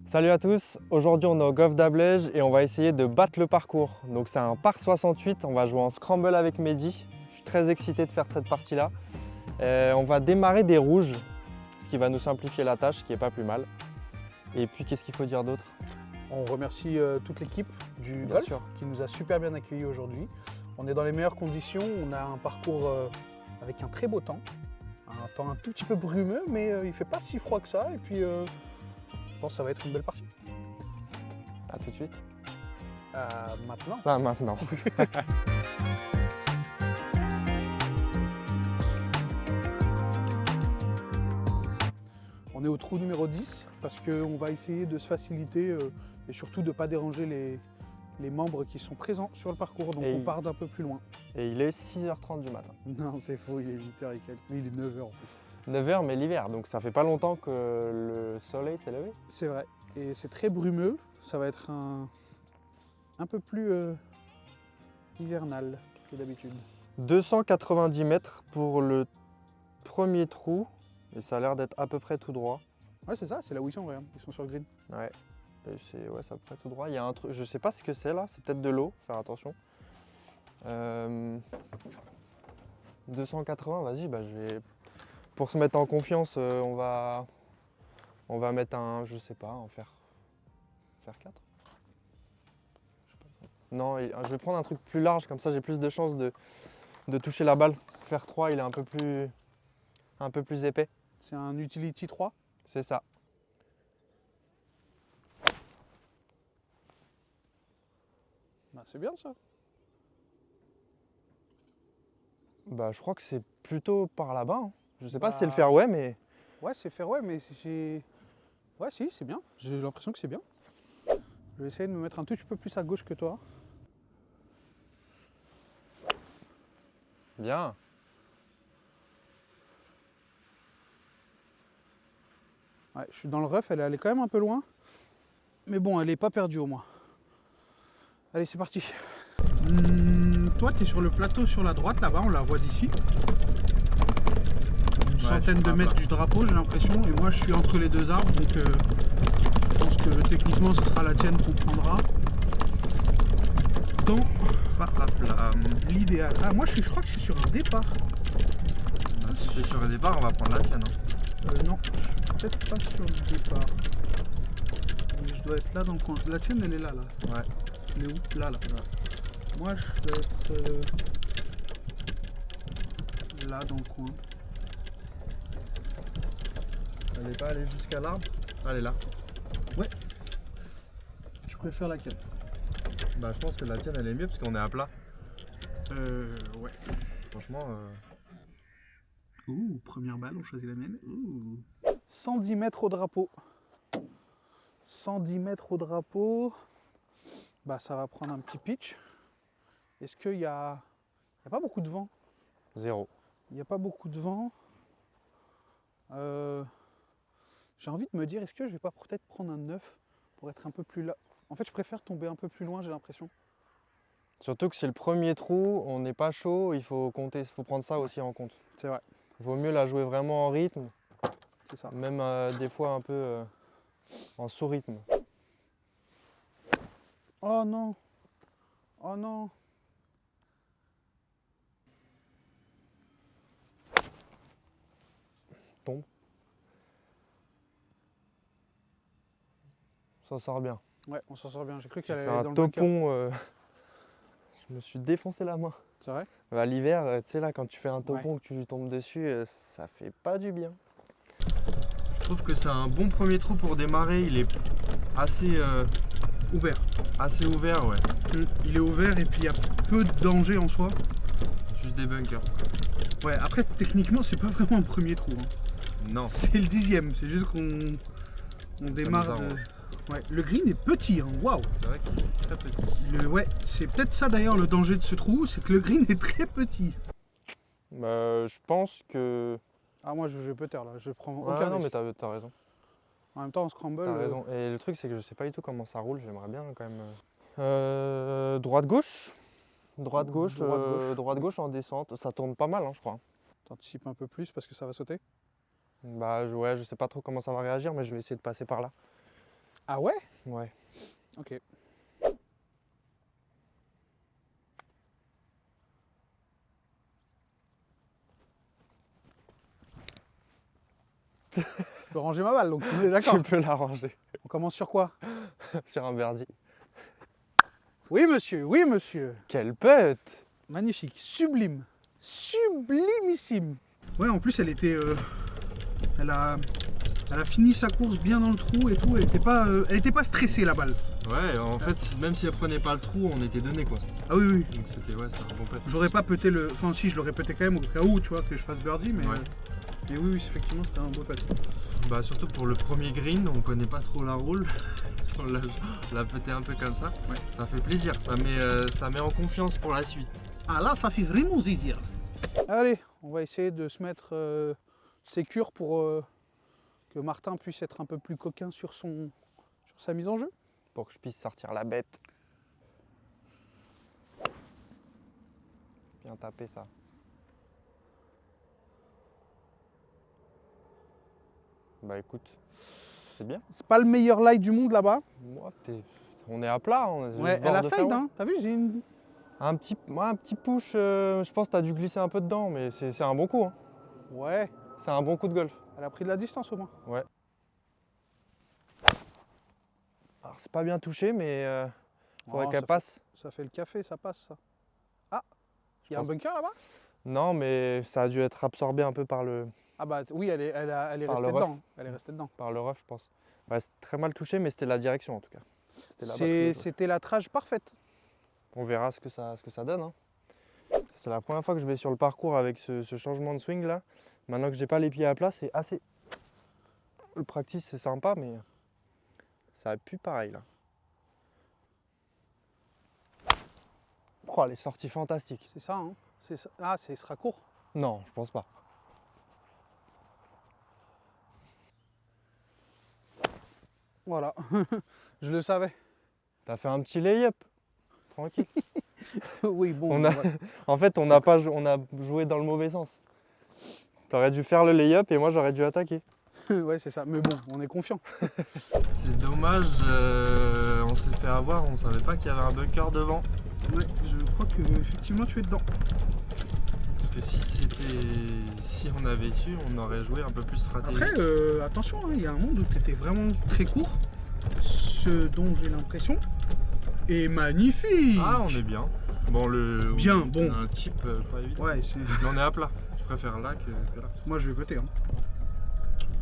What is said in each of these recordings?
Salut à tous, aujourd'hui on est au golf d'Ablège et on va essayer de battre le parcours. Donc c'est un par 68, on va jouer en scramble avec Mehdi. Je suis très excité de faire cette partie-là. On va démarrer des rouges, ce qui va nous simplifier la tâche, ce qui est pas plus mal. Et puis qu'est-ce qu'il faut dire d'autre? On remercie toute l'équipe du Bien golf sûr. qui nous a super bien accueillis aujourd'hui. On est dans les meilleures conditions, on a un parcours avec un très beau temps. Un temps un tout petit peu brumeux, mais il ne fait pas si froid que ça. Et puis je pense que ça va être une belle partie. À tout de suite. Maintenant. Ah, maintenant. On est au trou numéro 10 parce qu'on va essayer de se faciliter et surtout de ne pas déranger les membres qui sont présents sur le parcours. Donc on part d'un peu plus loin. Et il est 6h30 du matin. Non, c'est faux, il est 8h et quelques. Mais il est 9h en plus. 9h mais l'hiver, donc ça fait pas longtemps que le soleil s'est levé. C'est vrai. Et c'est très brumeux. Ça va être un peu plus hivernal que d'habitude. 290 mètres pour le premier trou. Et ça a l'air d'être à peu près tout droit. Ouais, c'est ça, c'est là où ils sont, regarde. Ils sont sur le green. Ouais, ouais, c'est à peu près tout droit. Il y a un truc, je sais pas ce que c'est là, c'est peut-être de l'eau, faire attention. 280, vas-y, bah, pour se mettre en confiance, on va mettre un, je sais pas, en faire 4. Non, je vais prendre un truc plus large, comme ça j'ai plus de chances de toucher la balle. Faire 3, il est un peu plus épais. C'est un utility 3. C'est ça. Bah, c'est bien ça. Bah, je crois que c'est plutôt par là-bas. Hein. Je sais pas si c'est le Bah, fairway, mais... Ouais, c'est fairway, mais c'est... Ouais, si, c'est bien. J'ai l'impression que c'est bien. Je vais essayer de me mettre un tout petit peu plus à gauche que toi. Bien. Ouais, je suis dans le rough, elle est quand même un peu loin. Mais bon, elle n'est pas perdue au moins. Allez, c'est parti. Toi, tu es sur le plateau sur la droite, là-bas, on la voit d'ici. Une centaine de mètres du drapeau, j'ai l'impression. Et moi, je suis entre les deux arbres, donc je pense que techniquement, ce sera la tienne qu'on prendra. Dans l'idéal. Ah, moi, je crois que je suis sur un départ. Bah, si tu es sur le départ, on va prendre la tienne. Hein. Non, je suis peut-être pas sur le départ. Mais je dois être là dans le coin. La tienne, elle est là, là. Ouais. Elle est où? Là, là. Ouais. Moi, je dois être là dans le coin. Elle n'est pas allée jusqu'à l'arbre? Elle est là. Ouais. Je préfère laquelle? Bah, je pense que la tienne, elle est mieux parce qu'on est à plat. Ouais. Franchement... Ouh, première balle, on choisit la mienne. Ouh. 110 mètres au drapeau. 110 mètres au drapeau. Bah, ça va prendre un petit pitch. Est-ce qu'il y a pas beaucoup de vent? 0. Il n'y a pas beaucoup de vent. J'ai envie de me dire, est-ce que je vais pas peut-être prendre un 9 pour être un peu plus là. En fait, je préfère tomber un peu plus loin, j'ai l'impression. Surtout que c'est le premier trou, on n'est pas chaud, il faut compter, il faut prendre ça aussi en compte. C'est vrai. Il vaut mieux la jouer vraiment en rythme, C'est ça. même des fois un peu en sous-rythme. Oh non. Oh non. Tombe. Ça sort bien. Ouais, on s'en sort bien. J'ai cru J'ai qu'elle fait allait un dans le bunker. topon, je me suis défoncé la main. C'est vrai? Bah, l'hiver, tu sais là, quand tu fais un topon que tu tombes dessus, ça fait pas du bien. Je trouve que c'est un bon premier trou pour démarrer, il est assez Ouvert. assez ouvert, ouais. Il est ouvert et puis il y a peu de danger en soi. Juste des bunkers. Ouais, après techniquement c'est pas vraiment un premier trou. Hein. Non. C'est le 10e, c'est juste qu'on démarre nous de... arrange. Ouais, le green est petit, hein. Waouh. C'est vrai qu'il est très petit. Ouais, c'est peut-être ça d'ailleurs le danger de ce trou, c'est que le green est très petit. Je pense que... Ah moi je peux taire là, je prends Ouais, aucun non risque. mais t'as raison. En même temps en scramble... T'as raison. Et le truc c'est que je sais pas du tout comment ça roule, j'aimerais bien quand même... droite-gauche. Droite-gauche, Droite-gauche. droite-gauche en descente. Ça tourne pas mal, hein, je crois. T'anticipes un peu plus parce que ça va sauter. Bah ouais, je sais pas trop comment ça va réagir, mais je vais essayer de passer par là. Ah ouais? Ouais. Ok. Je peux ranger ma balle, donc on est d'accord. Tu peux la ranger On commence sur quoi? sur un birdie. Oui monsieur, oui monsieur. Quel putt! Magnifique, sublime, sublimissime. Ouais, en plus elle était, elle a fini sa course bien dans le trou et tout. Elle était pas stressée la balle. Ouais, en fait, même si elle prenait pas le trou, on était donné quoi. Ah oui, oui. Donc c'était un bon putt. J'aurais pas pété le, enfin si, je l'aurais pété quand même au cas où, tu vois, que je fasse birdie, mais. Ouais. Mais oui, oui, effectivement, c'était un beau putt. Bah surtout pour le premier green, on connaît pas trop la roule. On l'a pété un peu comme ça. Ouais. Ça fait plaisir, ça met en confiance pour la suite. Ah là, ça fait vraiment zizir. Allez, on va essayer de se mettre sécure pour que Martin puisse être un peu plus coquin sur sa mise en jeu. Pour que je puisse sortir la bête. Bien tapé ça. Bah écoute, c'est bien. C'est pas le meilleur lie du monde là-bas. Moi, on est à plat. Ouais, elle a fade, hein. T'as vu, j'ai une. Un petit push, je pense que tu as dû glisser un peu dedans, mais c'est un bon coup. Hein. Ouais. C'est un bon coup de golf. Elle a pris de la distance au moins. Ouais. Alors c'est pas bien touché, mais faudrait Oh, qu'elle passe. Ça fait le café, ça passe ça. Ah, il y a un pense- bunker là-bas? Non, mais ça a dû être absorbé un peu par le Ah bah oui, elle est Par restée le rough. dedans. Elle est restée dedans. rough, je pense. Ouais, c'est très mal touché, mais c'était la direction en tout cas. C'était là-bas que je- C'était la trage parfaite. On verra ce que ça donne. Hein. C'est la première fois que je vais sur le parcours avec ce changement de swing là. Maintenant que j'ai pas les pieds à plat, c'est assez. Le practice c'est sympa, mais ça pue pareil là. Oh, les sorties fantastiques. C'est ça, hein. Ah, ce sera court. Non, je pense pas. Voilà. Je le savais. T'as fait un petit lay-up. Tranquille. Oui, bon. On a- ouais. En fait, on a joué dans le mauvais sens. T'aurais dû faire le lay-up et moi j'aurais dû attaquer. Ouais, c'est ça. Mais bon, on est confiant. C'est dommage, on s'est fait avoir, on savait pas qu'il y avait un bunker devant. Ouais, je crois que effectivement tu es dedans. Parce que si on avait su, on aurait joué un peu plus stratégique. Après, attention, hein, il y a un monde où tu étais vraiment très court. Ce dont j'ai l'impression est magnifique. Ah, on est bien. Bon, Bien, on bon. a un chip pas évident. Ouais, Mais on est à plat. Je préfère là que là. moi je vais côté. Hein.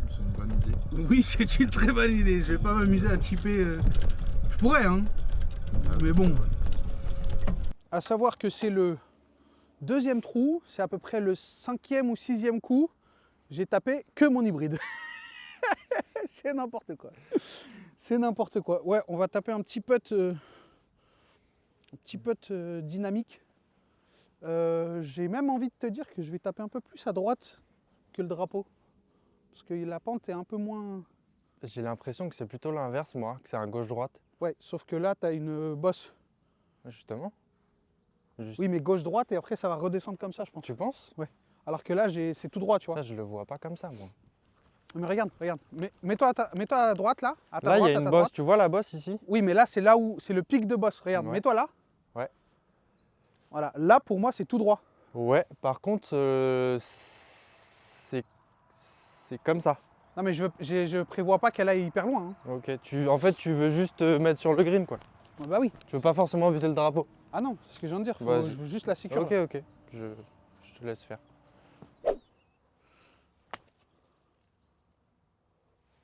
C'est une bonne idée. Oui, c'est une très bonne idée. Je vais pas m'amuser à chipper. Je pourrais, hein. Mais bon. À savoir que c'est le deuxième trou, c'est à peu près le 5e ou 6e coup. J'ai tapé que mon hybride. C'est n'importe quoi. C'est n'importe quoi. Ouais, on va taper un petit putt dynamique. J'ai même envie de te dire que je vais taper un peu plus à droite que le drapeau. Parce que la pente est un peu moins... J'ai l'impression que c'est plutôt l'inverse, moi, que c'est un gauche-droite. Ouais, sauf que là, tu as une bosse. Justement. Oui, mais gauche-droite et après, ça va redescendre comme ça, je pense. Tu penses? Alors que là, c'est tout droit, tu vois. Ça, je le vois pas comme ça, moi. Mais regarde. Mets-toi à droite, là. À ta Là, il droite, y a à une ta bosse. droite. Tu vois la bosse ici? Oui, mais là, c'est là où c'est le pic de bosse. Regarde, Ouais. mets-toi là. Ouais. Voilà, là, pour moi, c'est tout droit. Ouais, par contre, c'est comme ça. Non, mais je prévois pas qu'elle aille hyper loin. Hein. Ok, en fait, tu veux juste te mettre sur le green, quoi. Ah bah oui. Tu veux pas forcément viser le drapeau. Ah non, c'est ce que je viens de dire. Vas-y. Je veux juste la sécurité. Ok, ok. Je te laisse faire.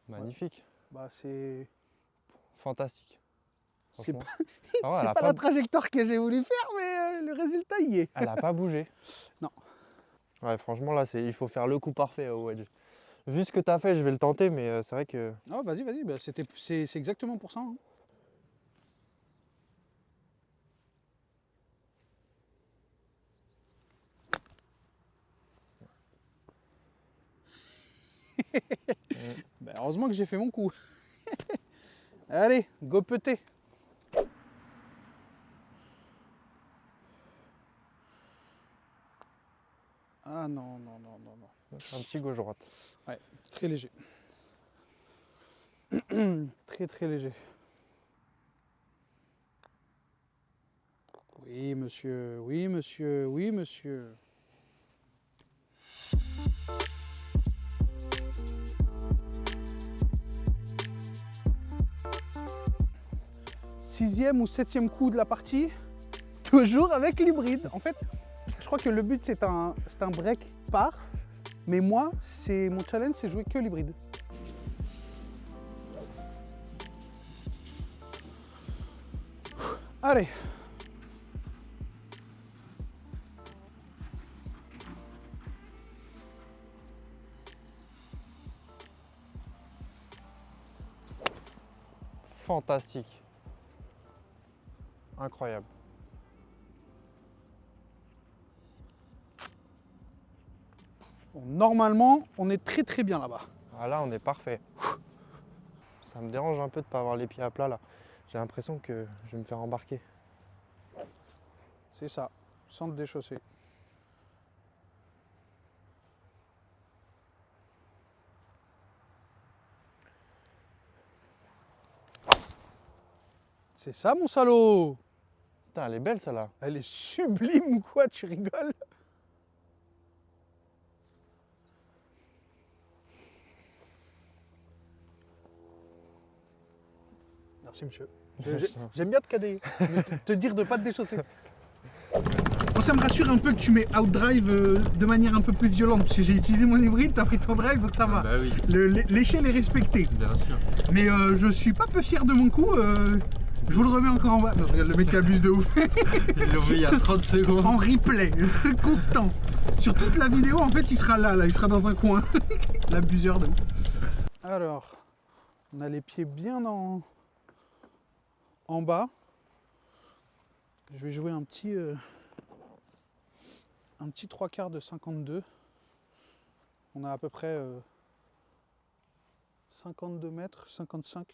Magnifique. Bah, c'est Fantastique. c'est Franchement. pas, Ah ouais, c'est elle a pas la trajectoire que j'ai voulu faire, mais le résultat y est. Elle a pas bougé. Non. Ouais, franchement, là, il faut faire le coup parfait au wedge. Vu ce que tu as fait, je vais le tenter, mais c'est vrai que... Oh, vas-y, bah, c'est exactement pour ça. Hein. Bah, heureusement que j'ai fait mon coup. Allez, go péter. Ah non. C'est un petit gauche-droite. Très léger. Très très léger. Oui monsieur, oui monsieur, oui monsieur. Sixième ou septième coup de la partie, toujours avec l'hybride. En fait, je crois que le but c'est un break par, mais moi, mon challenge c'est jouer que l'hybride. Allez. Fantastique. Incroyable. Bon, normalement, on est très très bien là-bas. Ah, là, on est parfait. Ça me dérange un peu de ne pas avoir les pieds à plat là. J'ai l'impression que je vais me faire embarquer. C'est ça, sans te déchausser. C'est ça mon salaud! Putain, elle est belle celle-là. Elle est sublime ou quoi, tu rigoles? Merci monsieur. J'aime bien te cader, te dire de ne pas te déchausser. Bon, ça me rassure un peu que tu mets outdrive de manière un peu plus violente, parce que j'ai utilisé mon hybride, t'as pris ton drive, donc ça va. Bah oui, L'échelle est respectée. bien sûr. Mais je suis pas peu fier de mon coup. Je vous le remets encore en bas. Non, regarde, le mec abuse de ouf. Ils l'ont vu il y a 30 secondes. En replay, constant. Sur toute la vidéo, en fait, il sera là, il sera dans un coin. L'abuseur de ouf. Alors, on a les pieds bien en bas. Je vais jouer un petit 3/4 de 52. On a à peu près 52 mètres, 55.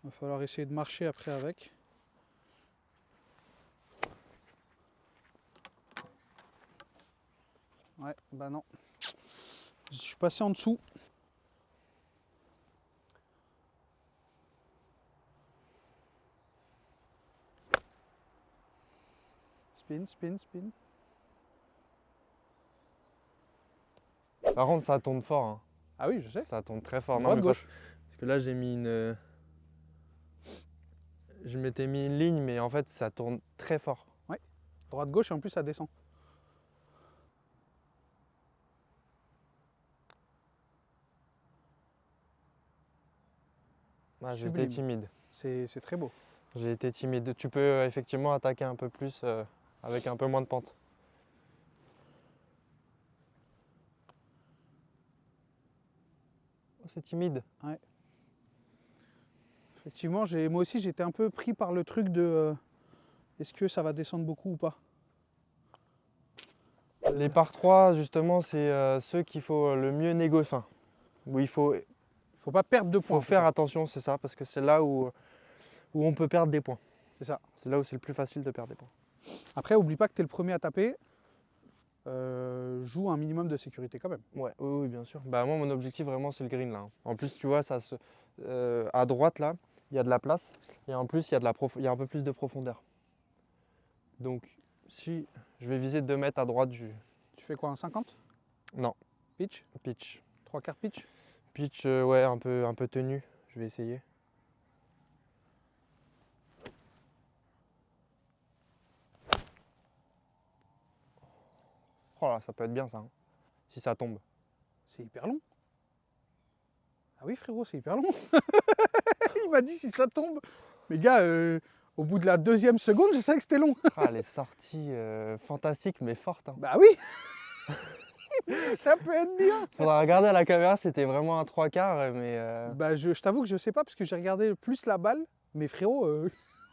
Il va falloir essayer de marcher après avec. Ouais, bah non. Je suis passé en dessous. Spin, spin, spin. Par contre, ça tourne fort. Hein. Ah oui, je sais. Ça tourne très fort. Droite, mais gauche. Parce que là, j'ai mis une. Je m'étais mis une ligne, mais en fait, ça tourne très fort. Droite, gauche et en plus ça descend. Ah, j'ai Sublime. été timide. C'est très beau. J'ai été timide. Tu peux effectivement attaquer un peu plus avec un peu moins de pente. Oh, c'est timide. Effectivement, moi aussi j'étais un peu pris par le truc de est-ce que ça va descendre beaucoup ou pas. Les par 3, justement, c'est ceux qu'il faut le mieux négocier. Enfin, où il faut Faut pas perdre de points. faire attention, c'est ça, parce que c'est là où on peut perdre des points. C'est ça. C'est là où c'est le plus facile de perdre des points. Après, oublie pas que tu es le premier à taper. Joue un minimum de sécurité quand même. Ouais, oui, bien sûr. Bah, moi, mon objectif vraiment, c'est le green là. Hein. En plus, tu vois, à droite là, il y a de la place et en plus, il y a un peu plus de profondeur. Donc, si je vais viser 2 mètres à droite du Tu fais quoi, un 50? Non, Pitch? pitch. 3/4 pitch? Pitch, ouais, un peu tenu. Je vais essayer. Oh là, ça peut être bien ça, hein, si ça tombe. C'est hyper long. Ah oui frérot, c'est hyper long. Il m'a dit si ça tombe. Mais gars, au bout de la 2e seconde, je savais que c'était long. Ah, les sorties fantastiques mais fortes. Hein. Bah oui. Il me dit, ça peut être bien. Faudra regarder à la caméra, c'était vraiment un 3/4, mais Bah je t'avoue que je sais pas parce que j'ai regardé plus la balle. Mais frérot,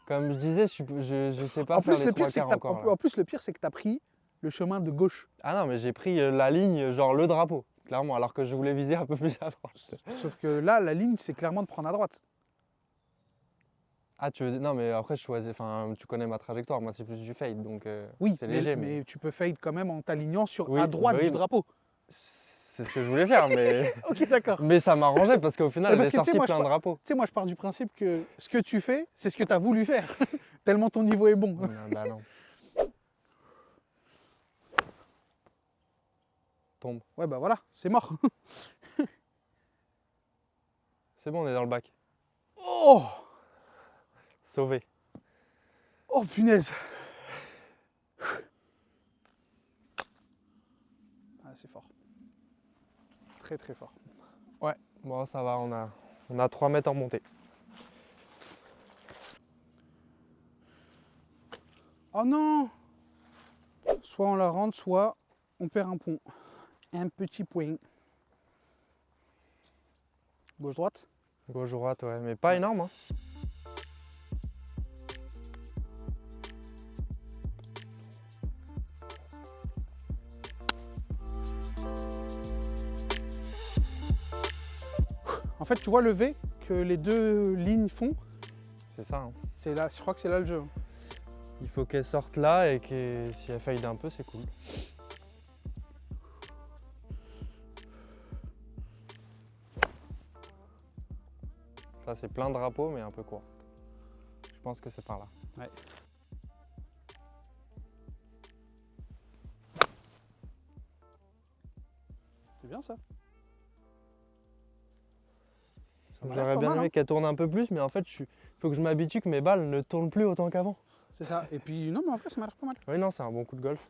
comme je disais, je sais pas en faire plus les le pire 3 c'est quarts que encore. Là. en plus le pire c'est que t'as pris le chemin de gauche. Ah non, mais j'ai pris la ligne, genre le drapeau, clairement, alors que je voulais viser un peu plus à droite. Sauf que là, la ligne, c'est clairement de prendre à droite. Ah, non, mais après, je choisis. Enfin, tu connais ma trajectoire. Moi, c'est plus du fade, donc Oui, c'est léger. mais tu peux fade quand même en t'alignant sur Oui, à droite bah oui, du drapeau. C'est ce que je voulais faire, mais, Ok, d'accord. mais ça m'arrangeait parce qu'au final, Parce j'ai que, tu sais, sorti moi, plein de drapeaux. Tu sais, moi, je pars du principe que ce que tu fais, c'est ce que tu as voulu faire. Tellement ton niveau est bon. Ah, bah non. Tombe. Ouais, bah voilà, c'est mort. C'est bon, on est dans le bac. Oh, Sauvé. oh punaise. Ah, c'est fort. C'est très très fort. Ouais, bon, ça va, on a 3 mètres en montée. Oh non! Soit on la rentre, soit on perd un pont. Un petit point. Gauche-droite? Gauche-droite, ouais, mais pas énorme. Hein. En fait, tu vois le V que les deux lignes font? C'est ça. Hein. C'est là, je crois que c'est là le jeu. Il faut qu'elle sorte là et que si elle fade un peu, c'est cool. Ça, c'est plein de drapeaux, mais un peu court. Je pense que c'est par là. Ouais. C'est bien ça. Ça m'a l'air J'aurais pas bien mal, aimé hein. qu'elle tourne un peu plus, mais en fait, il faut que je m'habitue que mes balles ne tournent plus autant qu'avant. C'est ça. Et puis non, mais après ça m'a l'air pas mal. Oui, non, c'est un bon coup de golf.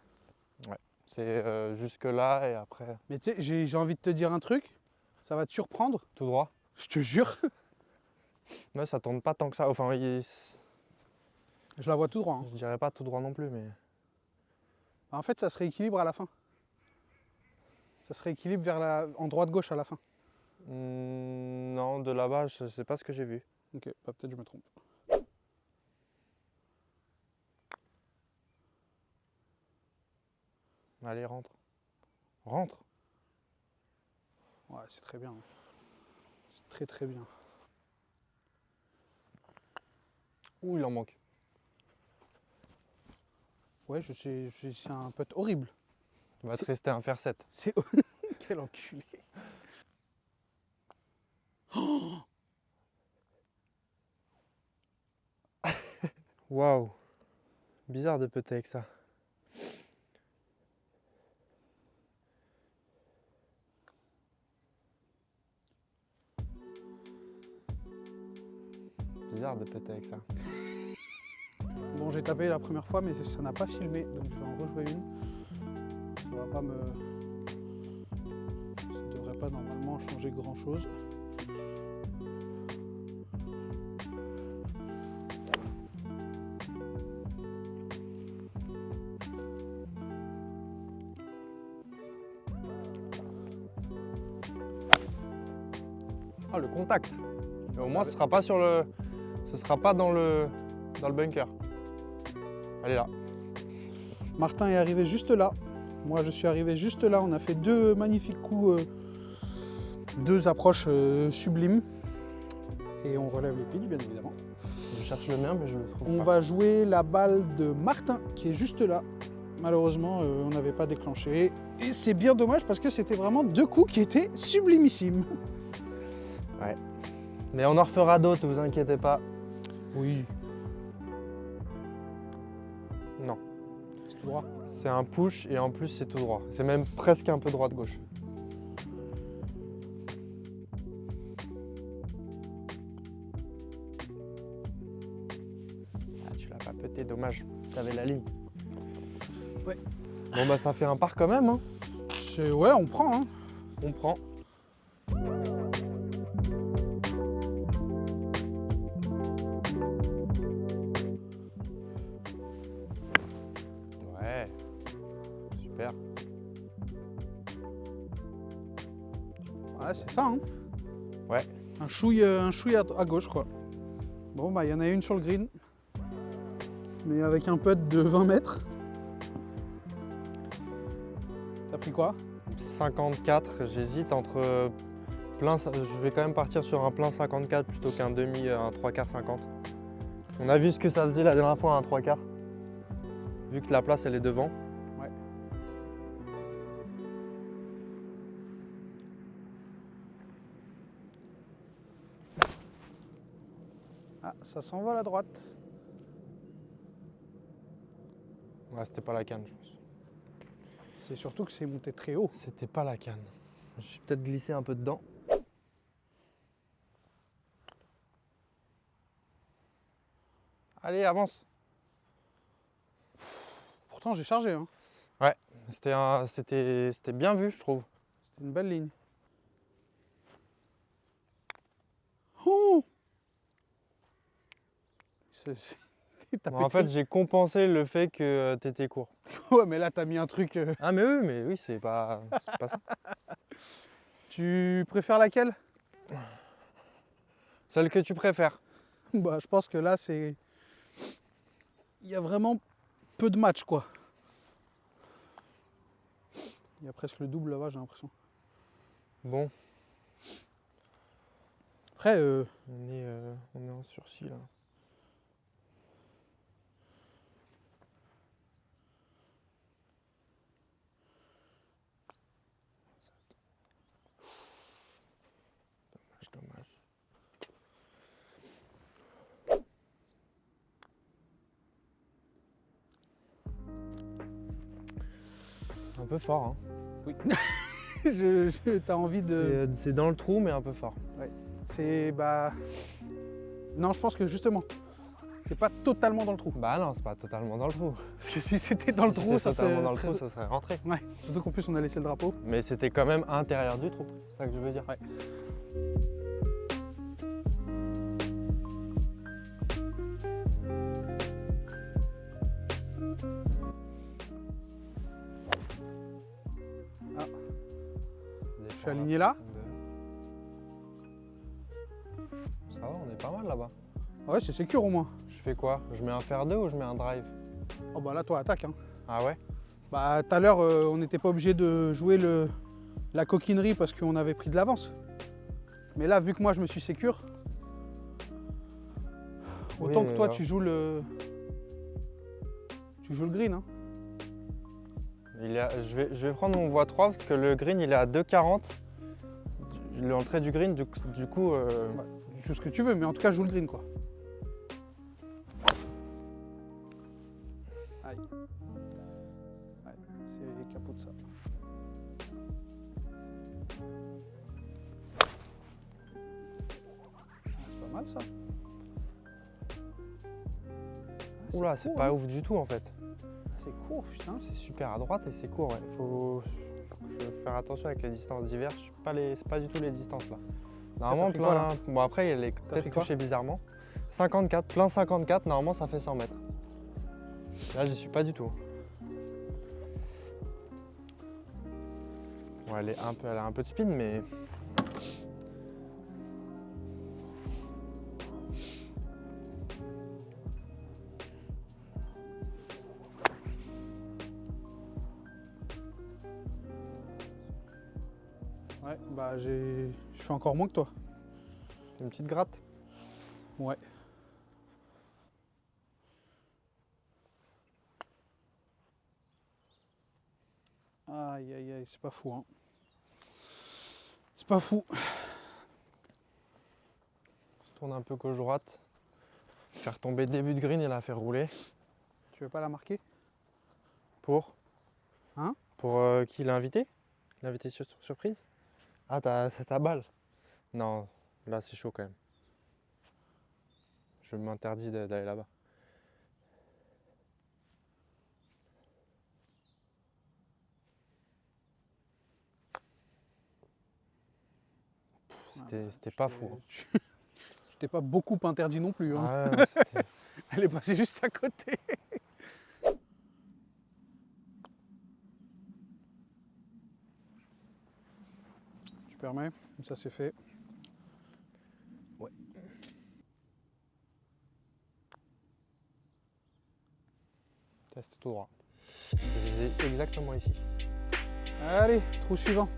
Ouais. C'est jusque là et après, Mais tu sais, j'ai envie de te dire un truc. Ça va te surprendre. tout droit. Je te jure. Mais ça tourne pas tant que ça. Enfin, Je la vois tout droit, hein. je dirais pas tout droit non plus, mais. En fait, ça se rééquilibre à la fin. Ça se rééquilibre en droite-gauche à la fin. Non, de là-bas, je sais pas ce que j'ai vu. Ok, bah, peut-être je me trompe. Allez, rentre. Rentre. Ouais, c'est très bien. C'est très très bien. Ouh, il en manque. Ouais, je sais, c'est un putt horrible. Il va te rester un fer 7. C'est quel enculé. Waouh. Bizarre de putter avec ça. Bizarre de putter avec ça. Bon, j'ai tapé la première fois, mais ça n'a pas filmé, donc je vais en rejouer une. Ça va pas me. Ça devrait pas normalement changer grand chose. Ah, le contact. Mais au moins, ce sera pas sur le. Ce sera pas dans le bunker. Elle est là. Martin est arrivé juste là. Moi, je suis arrivé juste là. On a fait deux magnifiques coups, deux approches sublimes. Et on relève le pitch, bien évidemment. Je cherche le mien, mais je le trouve On pas. va jouer la balle de Martin, qui est juste là. Malheureusement, on n'avait pas déclenché. Et c'est bien dommage parce que c'était vraiment deux coups qui étaient sublimissimes. Ouais. Mais on en refera d'autres, vous inquiétez pas. Oui. Non. C'est tout droit. C'est un push et en plus c'est tout droit. C'est même presque un peu droite-gauche. Ah, tu l'as pas pété, dommage. T'avais la ligne. Ouais. Bon bah ça fait un par quand même. Hein. Ouais, on prend. Hein. On prend. Ouais. Super. Ouais, c'est ça. Hein. Ouais. Un chouille à gauche, quoi. Bon, bah, il y en a une sur le green. Mais avec un putt de 20 mètres. T'as pris quoi? 54, j'hésite entre plein. Je vais quand même partir sur un plein 54 plutôt qu'un demi, un 3/4 50. On a vu ce que ça faisait la dernière fois, un 3/4. Vu que la place, elle est devant. Ouais. Ah, ça s'envole à droite. Ouais, c'était pas la canne, je pense. C'est surtout que c'est monté très haut. C'était pas la canne. J'ai peut-être glissé un peu dedans. Allez, avance. Pourtant, j'ai chargé. Hein. C'était bien vu, je trouve. C'était une belle ligne. Oh T'as Bon, en pété. fait, j'ai compensé le fait que t'étais court. Ouais, mais là, t'as mis un truc. Ah, mais oui, c'est pas ça. Tu préfères laquelle? Celle que tu préfères. Bah, je pense que là, c'est. Il y a vraiment peu de matchs, quoi. Il y a presque le double là-bas, j'ai l'impression. Bon, Après, on est en sursis là. Dommage. Un peu fort, hein. oui. T'as envie de. C'est dans le trou, mais un peu fort. C'est. Bah. Non, je pense que justement, c'est pas totalement dans le trou. Bah non, c'est pas totalement dans le trou. Parce que si c'était dans le Si trou, c'était ça totalement serait. dans le trou, ça serait rentré. Ouais, surtout qu'en plus, on a laissé le drapeau. Mais c'était quand même à l'intérieur du trou, c'est ça que je veux dire. Ouais. Je suis aligné là. Ça va, on est pas mal là-bas. Ouais, c'est sécure au moins. Je fais quoi? Je mets un fer 2 ou je mets un drive? Oh bah là, toi, attaque. Hein. Ah ouais? Bah, tout à l'heure, on n'était pas obligé de jouer la coquinerie parce qu'on avait pris de l'avance. Mais là, vu que moi, je me suis sécure, autant Oui, que toi, ouais. tu joues le green. Hein. Je vais prendre mon voie 3 parce que le green il est à 2,40. L'entrée du green, du coup. Tu joues ce que tu veux, mais en tout cas, joue le green, quoi. Aïe. Ouais, c'est capot de ça. Ah, c'est pas mal, ça. Ah, Oula, c'est court, pas hein. ouf du tout en fait. C'est court, putain. C'est super à droite et c'est court. Ouais. Faut faire attention avec les distances diverses. C'est pas du tout les distances là. Normalement, pris quoi, là Bon, après, elle est pris peut-être quoi touchée bizarrement. 54, plein 54, normalement ça fait 100 mètres. Là, j'y suis pas du tout. Ouais, elle a un peu de spin, mais. Ouais, bah je fais encore moins que toi. Une petite gratte. Ouais. Aïe aïe aïe, c'est pas fou hein. C'est pas fou. Je tourne un peu gauche-droite. Faire tomber début de green et la faire rouler. Tu veux pas la marquer? Pour Hein? Pour qui l'a invité? L'invité surprise? Ah, c'est ta balle. Non, là c'est chaud quand même. Je m'interdis d'aller là-bas. C'était pas fou. Hein. Tu t'es pas beaucoup interdit non plus. Hein. Ah ouais, c'était- Elle est passée juste à côté. Tu permets? Comme ça c'est fait. Ouais. Teste tout droit. Je visais exactement ici. Allez, trou suivant.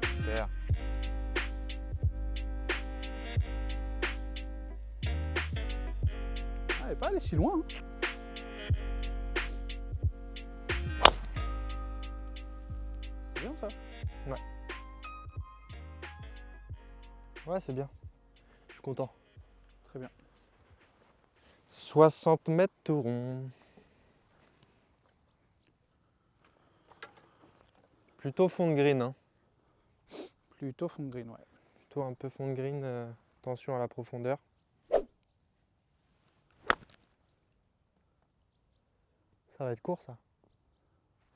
Super. si loin. Hein. C'est bien ça. Ouais, c'est bien. Je suis content. Très bien. 60 mètres tout rond. Plutôt fond de green, hein. Plutôt fond de green, ouais. Plutôt un peu fond de green, attention à la profondeur. Ça va être court ça.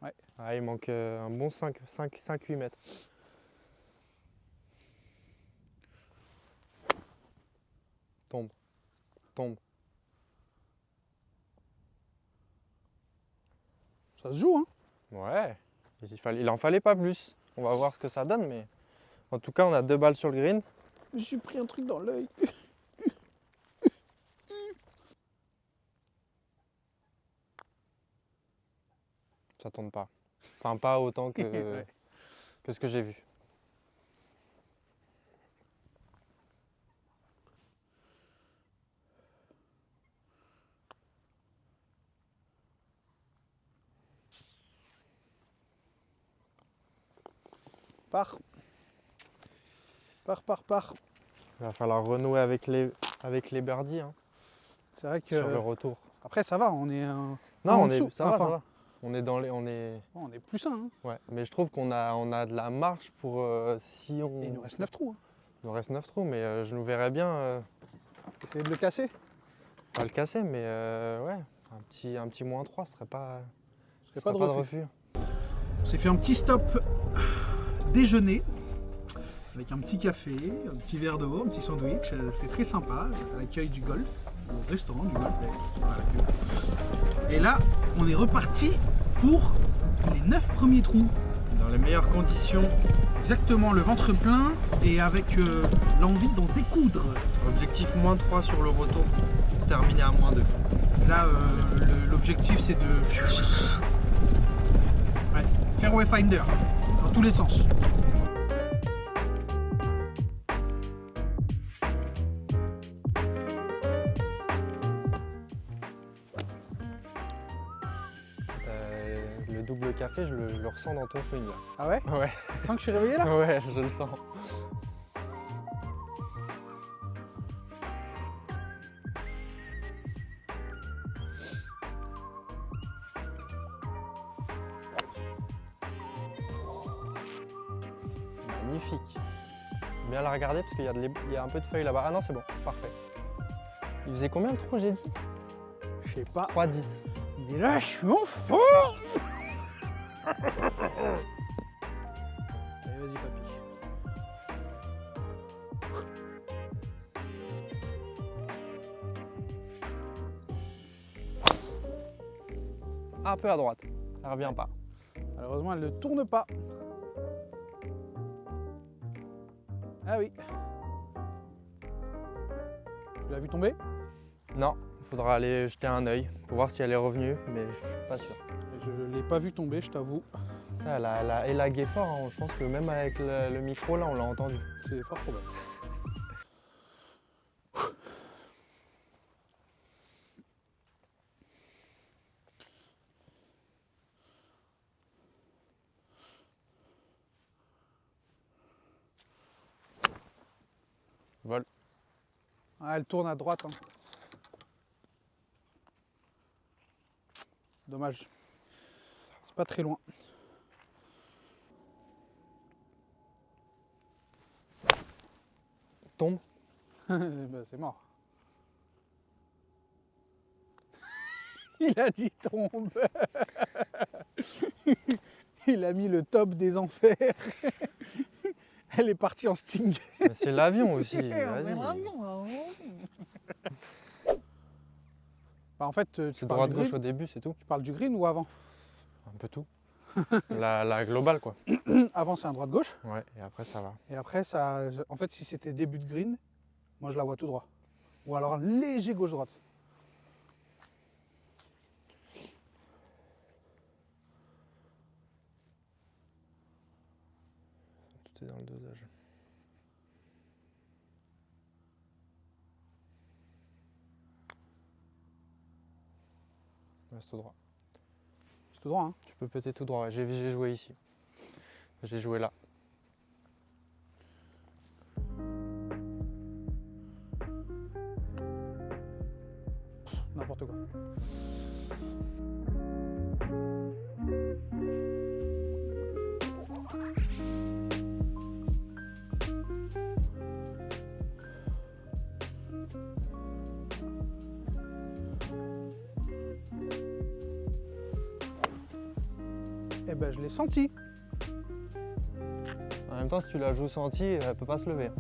Ouais. Ah, il manque un bon 5-8 mètres. Tombe. Tombe. Ça se joue, hein. Ouais. Il en fallait pas plus. On va voir ce que ça donne, mais en tout cas, on a 2 balles sur le green. Je me suis pris un truc dans l'œil. Ça tourne pas. Enfin, pas autant que, Ouais. que ce que j'ai vu. Pars. Pars. Il va falloir renouer avec les birdies, hein, C'est vrai que. sur le retour. Après, ça va, on est. Non, en on dessous. est, ça va, Enfin. ça va. On est dans les, on est, On est plus sain. Hein. ouais. Mais je trouve qu'on a de la marge pour si on. Et il nous reste 9 trous. Hein. Il nous reste 9 trous, mais je nous verrais bien Essayez de le casser. pas le casser, mais ouais, un petit moins 3, ce serait pas, Ce serait pas de refus. refus. On s'est fait un petit stop déjeuner avec un petit café, un petit verre d'eau, un petit sandwich. C'était très sympa à l'accueil du golf, au restaurant du golf d'ailleurs. Et là, on est reparti pour les 9 premiers trous. Dans les meilleures conditions. Exactement, le ventre plein et avec l'envie d'en découdre. Objectif moins 3 sur le retour pour terminer à moins 2. Là, l'objectif c'est de ouais, fairway finder dans tous les sens. Le double café, je le ressens dans ton swing là. Ah ouais? Ouais, Sans que je suis réveillé là? ouais, je le sens. Magnifique. Bien la regarder parce qu'il y a un peu de feuilles là-bas. Ah non, c'est bon, parfait. Il faisait combien le trou, j'ai dit? Je sais pas. 3,10. Mais là, je suis en feu. Allez, vas-y, papy. Un peu à droite. Elle revient pas. Malheureusement, elle ne tourne pas. Ah oui. Tu l'as vu tomber? Non, il faudra aller jeter un œil pour voir si elle est revenue, mais je suis pas sûr. Je ne l'ai pas vu tomber, je t'avoue. Elle a élagué fort, hein. Je pense que même avec le micro là, on l'a entendu. C'est fort probable. Vol. Ah, elle tourne à droite. Hein. Dommage. C'est pas très loin. Tombe. Bah, c'est mort. Il a dit tombe. Il a mis le top des enfers. Elle est partie en sting. Mais c'est l'avion aussi. Bah, en fait, tu C'est parles du droite-gauche green. au début, c'est tout. Tu parles du green ou avant? Un peu tout. la globale quoi. Avant, c'est un droite-gauche. Ouais, et après ça va. Et après, ça, en fait, si c'était début de green, moi je la vois tout droit. Ou alors un léger gauche-droite. Tout est dans le dosage. Reste tout droit. C'est tout droit, hein. Tu peux péter tout droit. Ouais. J'ai joué ici. J'ai joué là. N'importe quoi. Eh ben, je l'ai senti. En même temps, si tu la joues senti, elle peut pas se lever.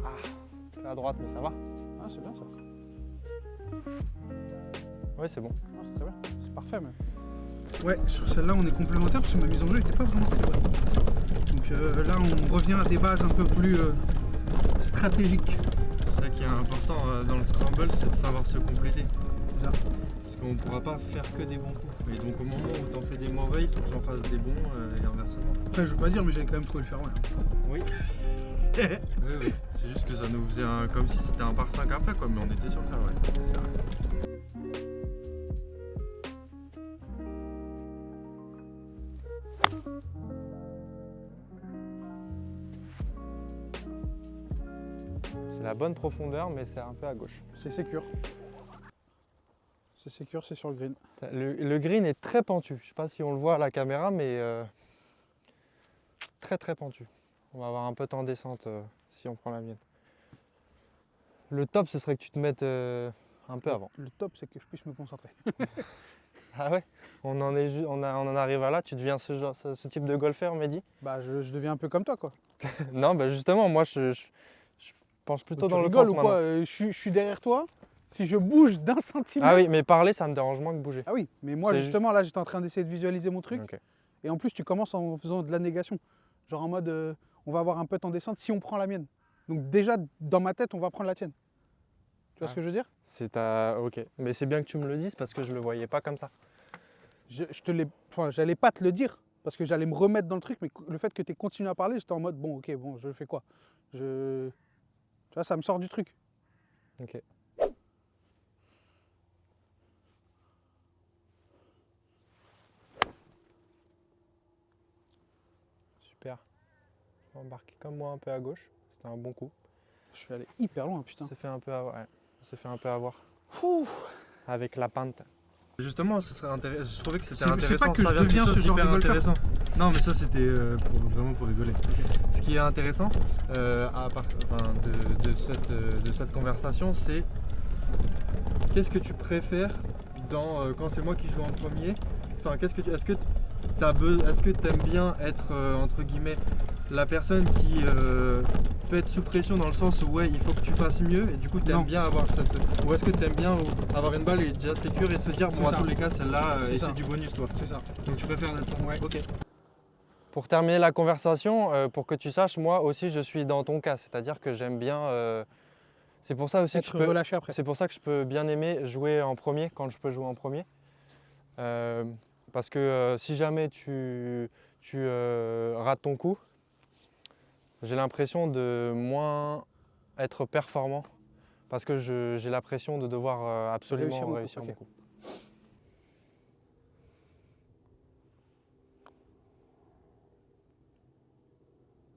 Ah, t'es à droite, mais ça va. Ah, c'est bien ça. Oui, c'est bon. Ah, c'est très bien. C'est parfait même. Ouais, sur celle-là, on est complémentaires parce que ma mise en jeu n'était pas vraiment très bonne. Donc là, on revient à des bases un peu plus stratégiques. C'est ça qui est important dans le scramble, c'est de savoir se compléter. C'est ça. Parce qu'on ne pourra pas faire que des bons coups. Et donc au moment où tu en fais des mauvais, il faut que j'en fasse des bons et inversement. Après, je veux pas dire, mais j'avais quand même trouvé le faire. Ouais. Oui. Oui, oui. C'est juste que ça nous faisait comme si c'était un par 5 après, quoi. Mais on était sur le faire, ouais. C'est vrai. C'est la bonne profondeur, mais c'est un peu à gauche. C'est sécure. C'est sécure, c'est sur le green. Le green est très pentu. Je sais pas si on le voit à la caméra, mais très très pentu. On va avoir un peu en descente si on prend la mienne. Le top, ce serait que tu te mettes un peu avant. Le top, c'est que je puisse me concentrer. Ah ouais. On en arrive à là. Tu deviens ce type de golfeur, Mehdi? Bah, je deviens un peu comme toi, quoi. Non, bah justement, moi je penche plutôt Tu dans le rigoles sens ou quoi? maintenant. Je suis derrière toi. Si je bouge d'un centimètre. Ah oui, mais parler, ça me dérange moins que bouger. Ah oui, mais moi C'est justement là j'étais en train d'essayer de visualiser mon truc Ok. et en plus tu commences en faisant de la négation. Genre en mode on va avoir un putt en descente si on prend la mienne. Donc déjà dans ma tête on va prendre la tienne. Tu vois ce que je veux dire? C'est ta... Ok, mais c'est bien que tu me le dises parce que je le voyais pas comme ça. J'allais pas te le dire parce que j'allais me remettre dans le truc, mais le fait que tu aies continué à parler, j'étais en mode bon ok bon je fais quoi? Tu vois ça me sort du truc. Ok. Super. Embarqué comme moi un peu à gauche. C'était un bon coup. Je suis allé hyper loin putain. On s'est fait un peu avoir. Ouais. On s'est fait un peu avoir. Ouh. Avec la pente. Justement, ce serait intéressant. Je trouvais que c'était C'est intéressant. pas que ça je vient de deviens quelque ce chose genre de d'hyper golfeur. intéressant. Non, mais ça c'était vraiment pour rigoler. Ce qui est intéressant de cette conversation, c'est qu'est-ce que tu préfères quand c'est moi qui joue en premier. Enfin, est-ce que tu aimes bien être entre guillemets la personne qui peut être sous pression dans le sens où ouais il faut que tu fasses mieux et du coup tu aimes Non. bien avoir cette, ou est-ce que tu aimes bien avoir une balle et déjà sécure et se dire C'est bon ça. à tous les cas celle-là C'est et ça. c'est du bonus toi. C'est ça. Donc tu préfères être ça. Ouais. Ok. Pour terminer la conversation, pour que tu saches, moi aussi je suis dans ton cas. C'est-à-dire que j'aime bien. C'est pour ça aussi que Être relâché après. c'est pour ça que je peux bien aimer jouer en premier quand je peux jouer en premier. Parce que si jamais tu rates ton coup, j'ai l'impression de moins être performant parce que j'ai la pression de devoir absolument réussir ok. mon coup.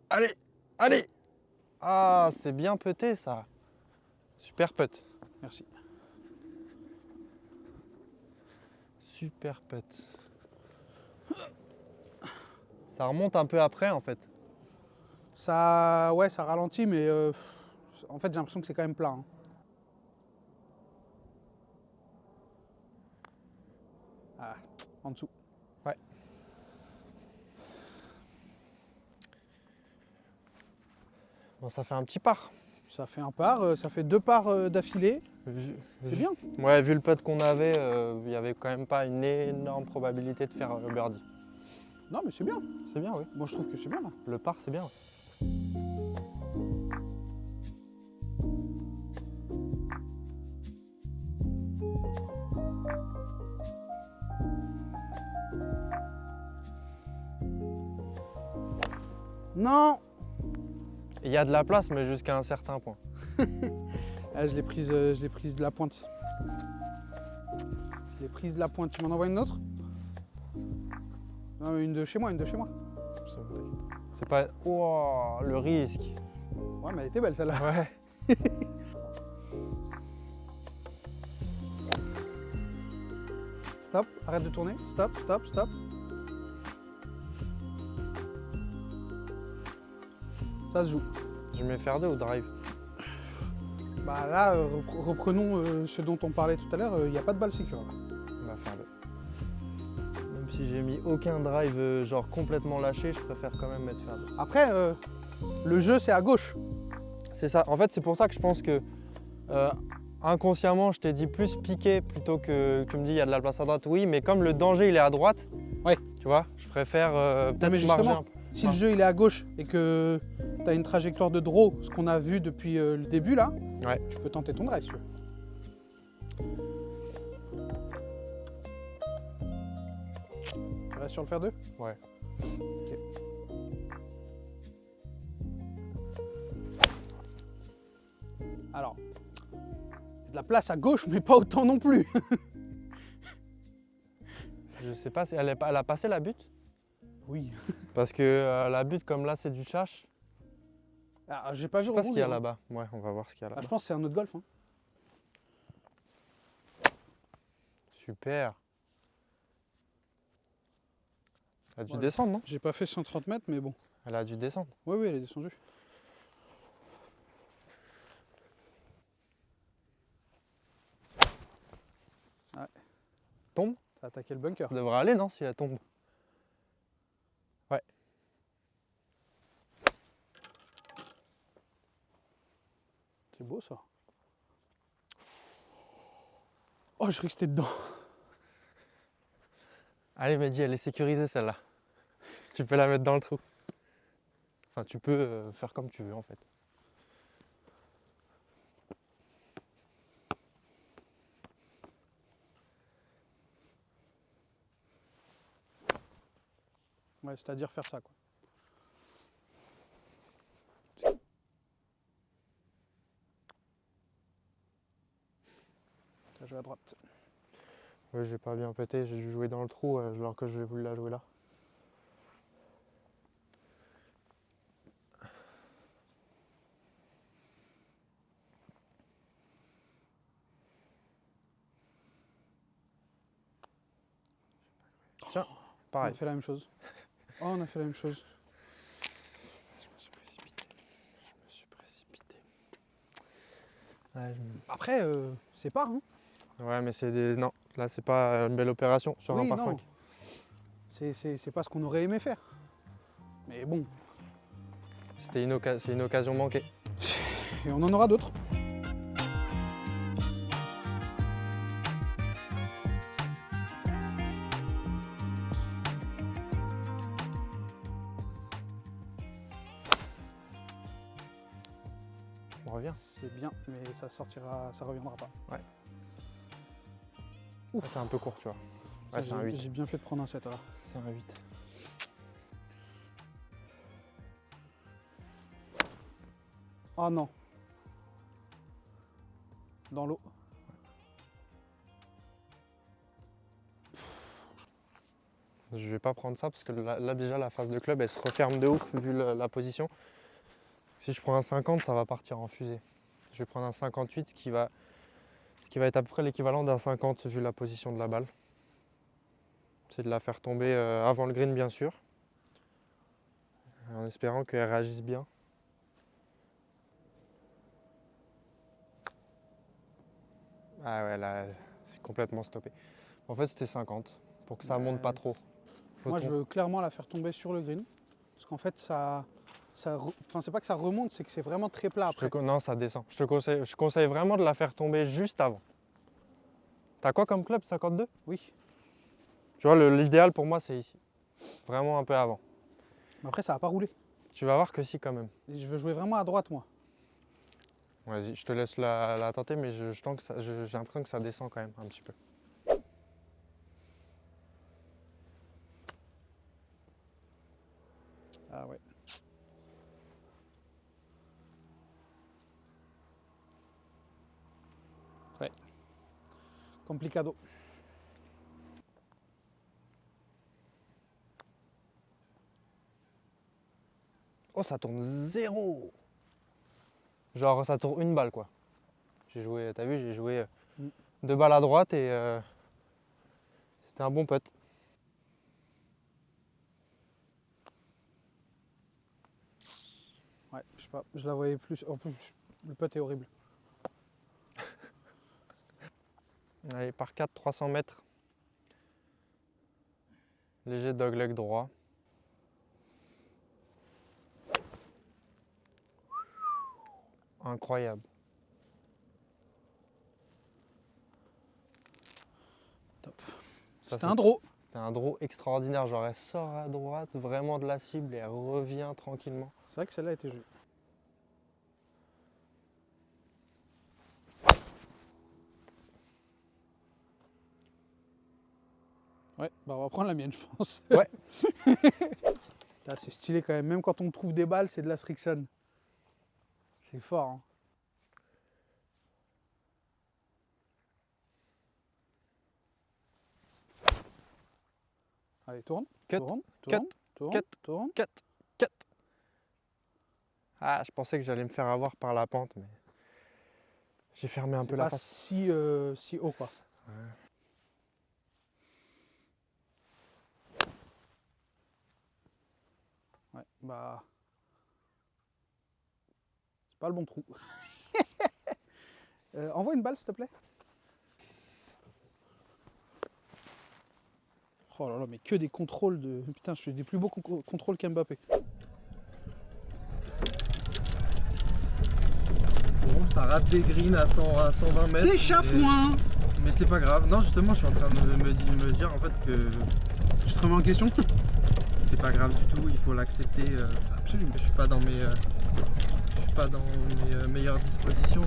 Allez, allez! Ah, c'est bien puté ça. Super putt. Merci. Super putt. Ça remonte un peu après en fait. Ça, ouais, ça ralentit, mais en fait, j'ai l'impression que c'est quand même plat. Hein. Ah, en dessous. Ouais. Bon, ça fait un petit par. Ça fait un par, ça fait 2 parts d'affilée. C'est bien. Ouais, vu le putt qu'on avait, il n'y avait quand même pas une énorme probabilité de faire le birdie. Non, mais c'est bien. C'est bien, oui. Moi, je trouve que c'est bien là. Le par, c'est bien. Ouais. Non. Il y a de la place, mais jusqu'à un certain point. Ah, je l'ai prise de la pointe. Je l'ai prise de la pointe. Tu m'en envoies une autre? Non, une de chez moi, une de chez moi. C'est pas... Oh, le risque. Ouais, mais elle était belle celle-là. Ouais. Stop, arrête de tourner. Stop, stop, stop. Ça se joue. Je mets faire 2 ou drive? Bah là, reprenons ce dont on parlait tout à l'heure. Il n'y a pas de balle sécure. Là. On va faire 2. Même si j'ai mis aucun drive genre complètement lâché, je préfère quand même mettre faire 2. Après, le jeu, c'est à gauche. C'est ça. En fait, c'est pour ça que je pense que inconsciemment, je t'ai dit plus piquer plutôt que tu me dis il y a de la place à droite. Oui, mais comme le danger il est à droite, ouais. Tu vois, je préfère mais peut-être justement, marger un peu. Si le jeu il est à gauche et que tu as une trajectoire de draw, ce qu'on a vu depuis le début là, Ouais. tu peux tenter ton drive si tu veux. Tu restes sur le fer 2? Ouais. Ok. Alors, il y a de la place à gauche, mais pas autant non plus. Je sais pas, elle a passé la butte? Oui. Parce que la butte comme là c'est du chash. Ah, j'ai pas vu Je sais pas ce qu'il y a rebondir, là-bas. Ouais, on va voir ce qu'il y a hein. là-bas. Je pense que c'est un autre golf. Hein. Super. Elle a dû Voilà. descendre, non? J'ai pas fait 130 mètres, mais bon. Elle a dû descendre. Oui, oui, elle est descendue. Ouais. Tombe? T'as attaqué le bunker. Ça devrait aller, non, si elle tombe? Ouais. C'est beau ça. Oh, je croyais que c'était dedans. Allez, Mehdi, elle est sécurisée celle-là. Tu peux la mettre dans le trou. Enfin, tu peux faire comme tu veux en fait. Ouais, c'est-à-dire faire ça, quoi. T'as joué à droite. Ouais, j'ai pas bien pété, j'ai dû jouer dans le trou alors que j'ai voulu la jouer là. Tiens, On pareil. a fait la même chose. Oh, on a fait la même chose. Je me suis précipité. Ouais, Après, c'est pas, hein. ouais, mais c'est des... Non, là c'est pas une belle opération sur Oui, un par non. 5. C'est pas ce qu'on aurait aimé faire. Mais bon, C'est une occasion manquée. et on en aura d'autres. On revient. C'est bien, mais ça sortira, ça reviendra pas. Ça, c'est un peu court, tu vois. Ouais, c'est un 8. J'ai bien fait de prendre un 7 là. C'est un 8. Oh non. Dans l'eau. Je vais pas prendre ça parce que là, déjà la phase de club elle se referme de ouf vu la position. Si je prends un 50, ça va partir en fusée. Je vais prendre un 58 ce qui va être à peu près l'équivalent d'un 50 vu la position de la balle. C'est de la faire tomber avant le green bien sûr. En espérant qu'elle réagisse bien. Ah ouais là c'est complètement stoppé. En fait c'était 50 pour que ça monte pas trop. Moi, je veux clairement la faire tomber sur le green. Parce qu'en fait, enfin, c'est pas que ça remonte, c'est que c'est vraiment très plat après. Non, ça descend. Je conseille vraiment de la faire tomber juste avant. T'as quoi comme club, 52? Oui. Tu vois, l'idéal pour moi, c'est ici. Vraiment un peu avant. Mais après, ça va pas rouler. Tu vas voir que si, quand même. Et je veux jouer vraiment à droite, moi. Vas-y, je te laisse la tenter, mais j'ai l'impression que ça descend quand même un petit peu. Ah ouais. Complicado. Oh, ça tourne 0. Genre, ça tourne une balle, quoi. J'ai joué, t'as vu, j'ai joué 2 balles à droite et c'était un bon putt. Ouais, je sais pas, je la voyais plus. En plus, le putt est horrible. Allez, par 4, 300 mètres. Léger dogleg droit. Incroyable. Top. Ça, C'était un draw. C'était un draw extraordinaire. Genre, elle sort à droite vraiment de la cible et elle revient tranquillement. C'est vrai que celle-là était jolie. Ouais, bah on va prendre la mienne, je pense. Ouais. C'est stylé quand même. Même quand on trouve des balles, c'est de la Strixon. C'est fort. Hein. Allez, tourne. Cut, Tourne. cut, Tourne. Tourne. cut. Tourne. Cut. Ah, je pensais que j'allais me faire avoir par la pente, mais j'ai fermé un peu la pas face. si haut, quoi. Ouais. Ouais, bah. C'est pas le bon trou. Envoie une balle, s'il te plaît. Oh là là, mais que des contrôles de. Putain, je fais des plus beaux contrôles qu'Mbappé. Bon, ça rate des greens à 120 mètres. Des chafouins. Mais c'est pas grave. Non, justement, je suis en train de me dire en fait que Tu te remets en question? c'est pas grave du tout. Il faut l'accepter. Absolument. Je suis pas dans mes meilleures dispositions.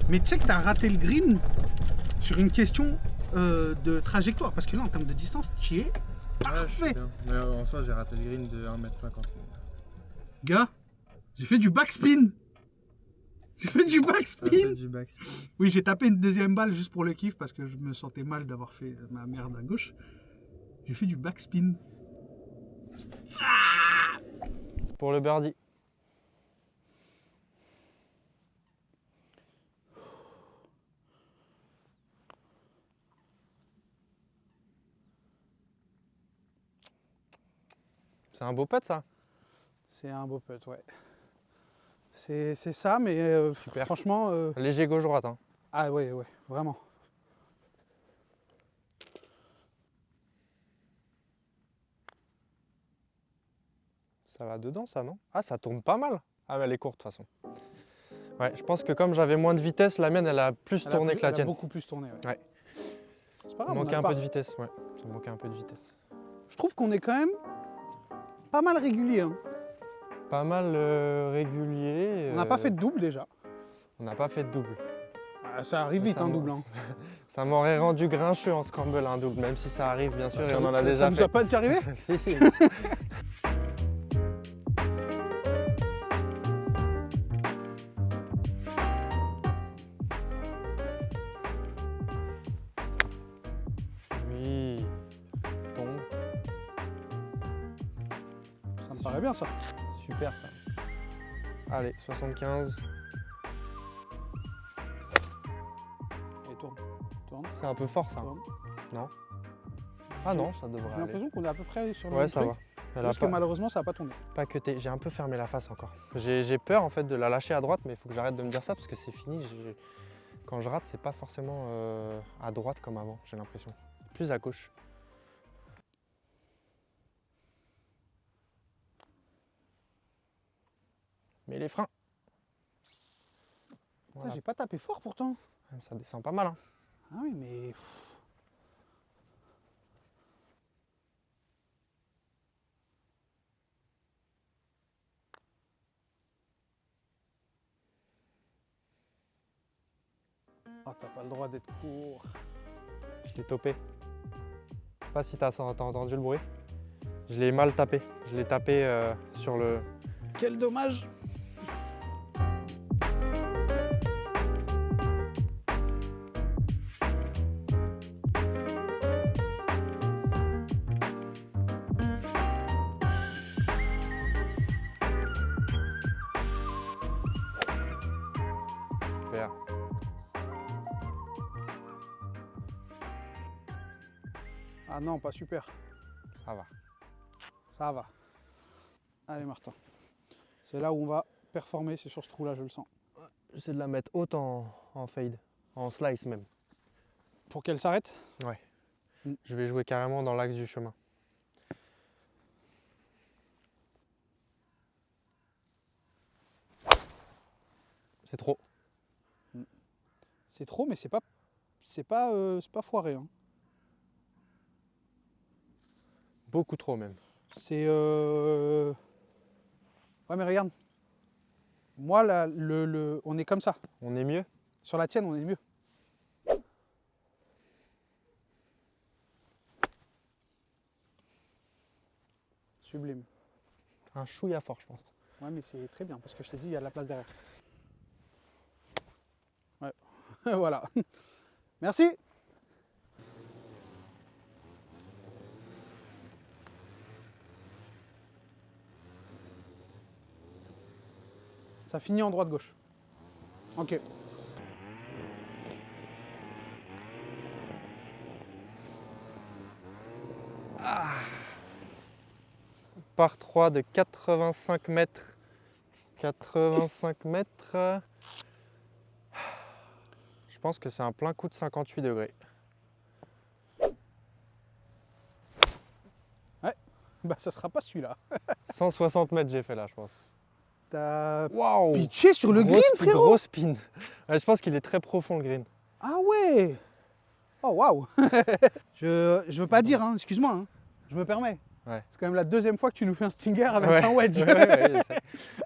Mais tu sais que tu as raté le green sur une question de trajectoire. Parce que là, en termes de distance, tu es parfait. Mais en soi, j'ai raté le green de 1m50. Gars, j'ai fait du backspin. J'ai fait du backspin. Du backspin. Oui, j'ai tapé une deuxième balle juste pour le kiff parce que je me sentais mal d'avoir fait ma merde à gauche. J'ai fait du backspin. C'est pour le birdie. C'est un beau putt, ça. C'est un beau putt, ouais. C'est ça, mais Super. franchement... Léger gauche-droite. Hein. Ah ouais, ouais, vraiment. Ça va dedans, ça, non? Ah, ça tourne pas mal. Ah, mais elle est courte, de toute façon. Ouais, je pense que comme j'avais moins de vitesse, la mienne, elle a plus tourné que la Elle a tienne. beaucoup plus tourné, ouais. Ouais. C'est pas Ça grave, on a manquait un le par. peu de vitesse, ouais. Ça manquait un peu de vitesse. Je trouve qu'on est quand même pas mal régulier. Hein. Pas mal régulier. On n'a pas fait de double déjà. On n'a pas fait de double. Ah, ça arrive vite, Ça un me- double. Hein. Ça m'aurait rendu grincheux en scramble un double, même si ça arrive bien sûr, et Ça on en a ça déjà nous fait. a pas déjà arrivé? Si, si. Oui. Tombe. Ça me paraît bien ça. Super ça. Allez, 75. Allez, tourne. Tourne. C'est un peu fort ça. Tourne. Ah non, ça devrait J'ai aller. l'impression qu'on est à peu près sur le Ouais, même ça truc. va. Elle a Parce que malheureusement, ça n'a pas tourné. pas cuté. J'ai un peu fermé la face encore. J'ai peur en fait de la lâcher à droite, mais il faut que j'arrête de me dire ça parce que c'est fini. Quand je rate, c'est pas forcément à droite comme avant, j'ai l'impression. Plus à gauche. Mais les freins. Putain, Voilà. j'ai pas tapé fort pourtant. Ça descend pas mal. Hein. Ah oui, mais... Oh, t'as pas le droit d'être court. Je l'ai topé. Je sais pas si t'as entendu le bruit. Je l'ai mal tapé. Je l'ai tapé sur le... Quel dommage. Ah non, pas super. Ça va. Ça va. Allez Martin. C'est là où on va performer, c'est sur ce trou là, je le sens. J'essaie de la mettre haute en fade, en slice même. Pour qu'elle s'arrête? Ouais. Je vais jouer carrément dans l'axe du chemin. C'est trop. C'est trop, mais c'est pas foiré. Hein. Beaucoup trop même. C'est ouais, mais regarde. Moi là, on est comme ça. On est mieux? Sur la tienne, on est mieux. Sublime. Un chouïa fort, je pense. Ouais, mais c'est très bien parce que je t'ai dit, il y a de la place derrière. Ouais, voilà. Merci. Ça finit en droite-gauche. Ok. Par 3 de 85 mètres. 85 mètres. Je pense que c'est un plein coup de 58 degrés. Ouais, bah ça sera pas celui-là. 160 mètres j'ai fait là, je pense. T'as Waouh! pitché sur le Gros green, spin, frérot! Gros spin. Ouais, je pense qu'il est très profond le green. Ah ouais! Oh waouh! Je veux pas dire, hein, excuse-moi, hein, je me permets. Ouais. C'est quand même la deuxième fois que tu nous fais un stinger avec Ouais. un wedge. Ouais, je sais.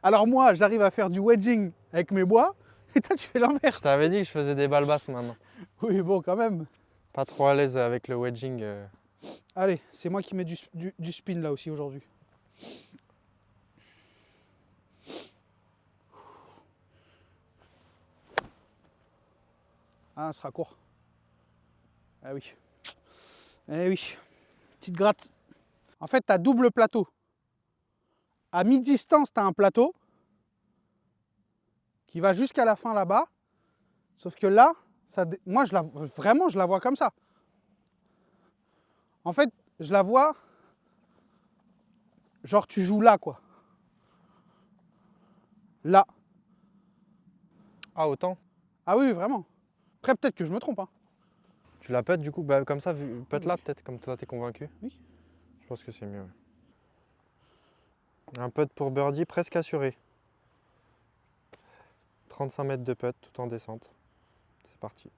Alors moi, j'arrive à faire du wedging avec mes bois, et toi, tu fais l'inverse. Je t'avais dit que je faisais des balles basses maintenant. Oui, bon, quand même. Pas trop à l'aise avec le wedging. Allez, c'est moi qui mets du spin là aussi aujourd'hui. Ah, ce sera court. Ah oui. Eh oui. Petite gratte. En fait, tu as double plateau. À mi-distance, tu as un plateau qui va jusqu'à la fin là-bas. Sauf que là, moi, vraiment, je la vois comme ça. En fait, je la vois, genre tu joues là, quoi. Là. Ah, autant? Ah oui, vraiment. Après, peut-être que je me trompe. Hein. Tu la pètes du coup? Bah, comme ça, pète-la peut-être, comme toi t'es convaincu. Oui. Je pense que c'est mieux. Ouais. Un putt pour birdie presque assuré. 35 mètres de putt tout en descente. C'est parti.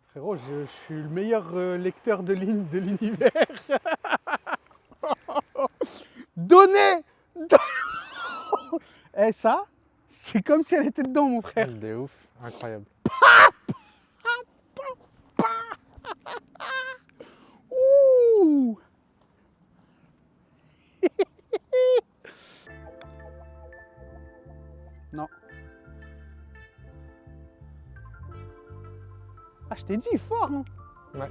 Frérot, je suis le meilleur lecteur de ligne de l'univers. Donnez. Eh ça, c'est comme si elle était dedans, mon frère. Il est ouf, incroyable. Ouh. Non. Ah, je t'ai dit, fort, hein. Ouais.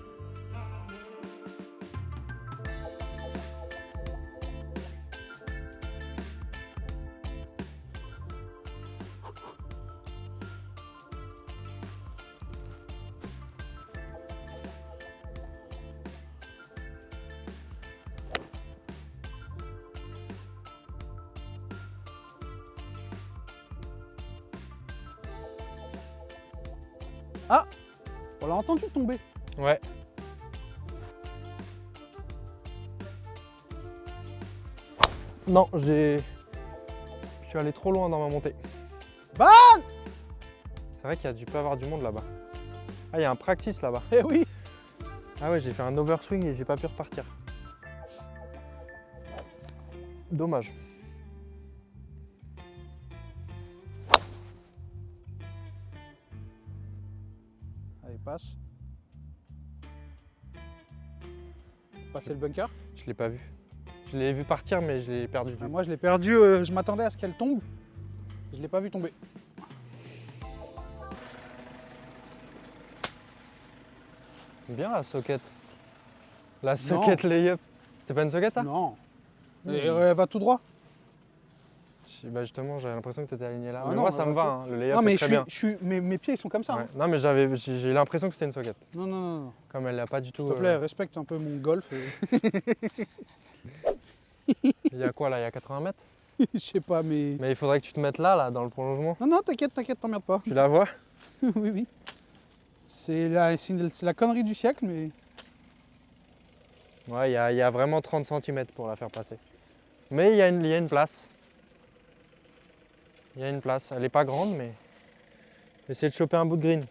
Ah, on l'a entendu tomber. Ouais. Non, je suis allé trop loin dans ma montée. Bonne. C'est vrai qu'il peut y avoir du monde là-bas. Ah, il y a un practice là-bas. Eh oui. Ah ouais, j'ai fait un overswing et j'ai pas pu repartir. Dommage. Allez, passe. Passer le bunker. Je l'ai pas vu. Je l'ai vu partir, mais je l'ai perdu. Moi, je l'ai perdu. Je m'attendais à ce qu'elle tombe. Je l'ai pas vu tomber. Bien la socket. La socket lay-up. C'était pas une socket ça? Non. Et elle va tout droit. Bah justement, j'avais l'impression que tu étais aligné là. Ah mais non, moi bah, ça me va, hein. Le layup Non, mais est très bien. mes pieds ils sont comme ça. Ouais. Hein. Non mais j'ai l'impression que c'était une socket. Non, non, non, non. Comme elle l'a pas du tout. S'il te plaît, respecte un peu mon golf. Il y a quoi là? Il y a 80 mètres? Je sais pas, mais. Mais il faudrait que tu te mettes là, dans le prolongement. Non, non, t'inquiète, t'emmerdes pas. Tu la vois? Oui, oui. C'est la connerie du siècle, mais. Ouais, il y a vraiment 30 cm pour la faire passer. Mais il y a une place. Il y a une place. Elle n'est pas grande, mais essayez de choper un bout de green.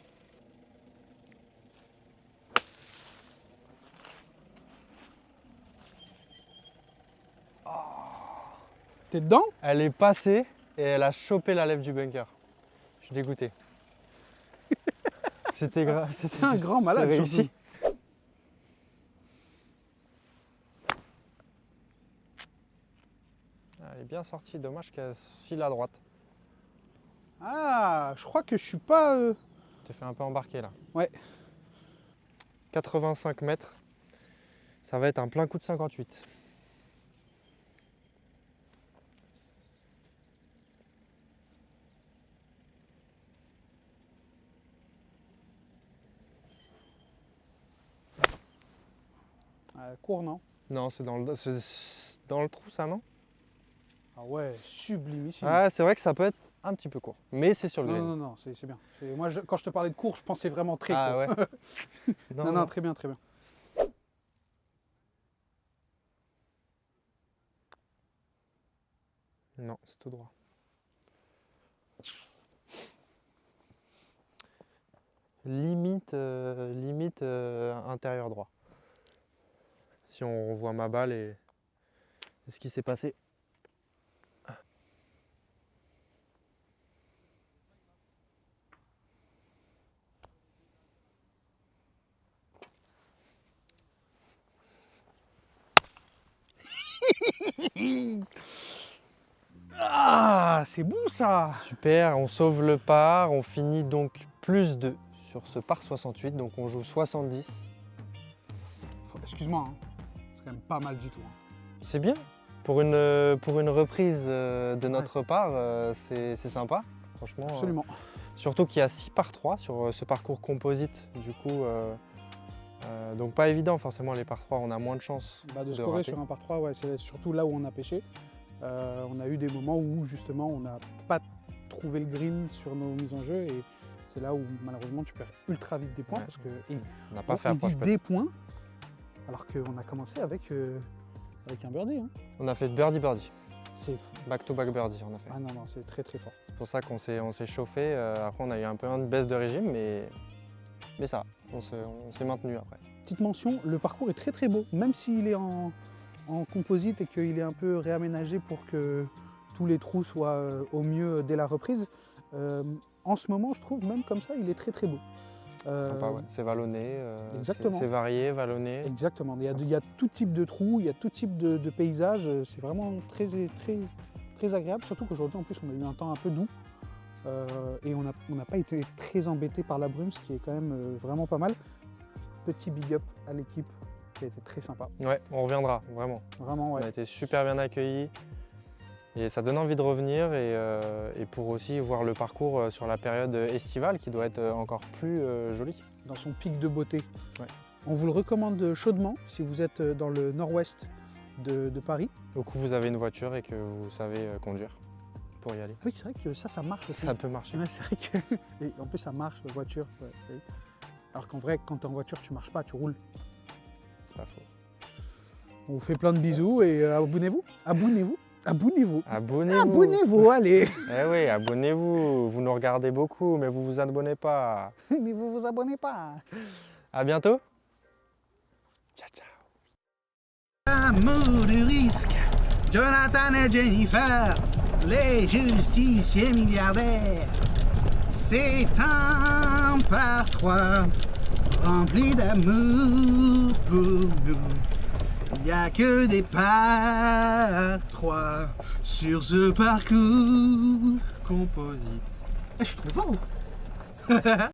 T'es dedans? Elle est passée et elle a chopé la lèvre du bunker. Je suis dégoûté. C'était grave. T'es un grand malade, réussi. surtout. Elle est bien sortie, dommage qu'elle file à droite. Ah, je crois que je suis pas. T'es fait un peu embarquer là. Ouais. 85 mètres. Ça va être un plein coup de 58. Court, non? Non, c'est dans le trou ça, non? Ah ouais, sublimissime. Ah, c'est vrai que ça peut être un petit peu court. Mais c'est sur le Non, green. non, non, c'est bien. Moi, quand je te parlais de court, je pensais vraiment très Ah court. ouais. Non, non, très bien, très bien. Non, c'est tout droit. Limite intérieur droit. Si on revoit ma balle et ce qui s'est passé. Ah, c'est bon ça! Super, on sauve le par, on finit donc plus 2 sur ce par 68, donc on joue 70. Excuse-moi, hein. C'est quand même pas mal du tout. Hein. C'est bien. Pour une reprise de notre part, c'est sympa, franchement. Absolument. Surtout qu'il y a 6 par 3 sur ce parcours composite, du coup. Donc pas évident, forcément, les par 3, on a moins de chances. De scorer sur un par 3, ouais, c'est surtout là où on a pêché. On a eu des moments où justement on n'a pas trouvé le green sur nos mises en jeu et c'est là où malheureusement tu perds ultra vite des points parce que On n'a pas fait on approche dit des points alors qu'on a commencé avec un birdie. Hein. On a fait birdie. C'est Back-to-back birdie, on a fait. ah non, c'est très très fort. C'est pour ça qu'on s'est chauffé. Après, on a eu un peu une baisse de régime, mais ça, on s'est maintenu après. Petite mention, le parcours est très très beau, même s'il est en composite et qu'il est un peu réaménagé pour que tous les trous soient au mieux dès la reprise. En ce moment, je trouve, même comme ça, il est très très beau. Sympa, ouais. C'est vallonné, exactement. c'est varié, vallonné. Exactement, il y a tout type de trous, il y a tout type de paysages, c'est vraiment très, très, très agréable, surtout qu'aujourd'hui en plus on a eu un temps un peu doux et on n'a pas été très embêté par la brume, ce qui est quand même vraiment pas mal. Petit big up à l'équipe qui a été très sympa. Ouais, on reviendra, vraiment. Vraiment, On a ouais. été super bien accueillis et ça donne envie de revenir et pour aussi voir le parcours sur la période estivale qui doit être encore plus joli. Dans son pic de beauté. Ouais. On vous le recommande chaudement si vous êtes dans le nord-ouest de Paris. Au coup, vous avez une voiture et que vous savez conduire pour y aller. Oui, c'est vrai que ça marche aussi. Ça peut marcher. Ouais, c'est vrai que... Et en plus, ça marche, la voiture. Ouais, oui. Alors qu'en vrai, quand t'es en voiture, tu marches pas, tu roules. C'est pas faux. On vous fait plein de bisous et abonnez-vous. Abonnez-vous. Abonnez-vous. Abonnez-vous. Abonnez-vous, allez. Eh oui, abonnez-vous. Vous nous regardez beaucoup, mais vous vous abonnez pas. Mais vous vous abonnez pas. À bientôt. Ciao, ciao. Amour de risque. Jonathan et Jennifer, les justiciers milliardaires. C'est un par 3 rempli d'amour pour nous. Il n'y a que des par 3 sur ce parcours Composite. Je suis trop fort.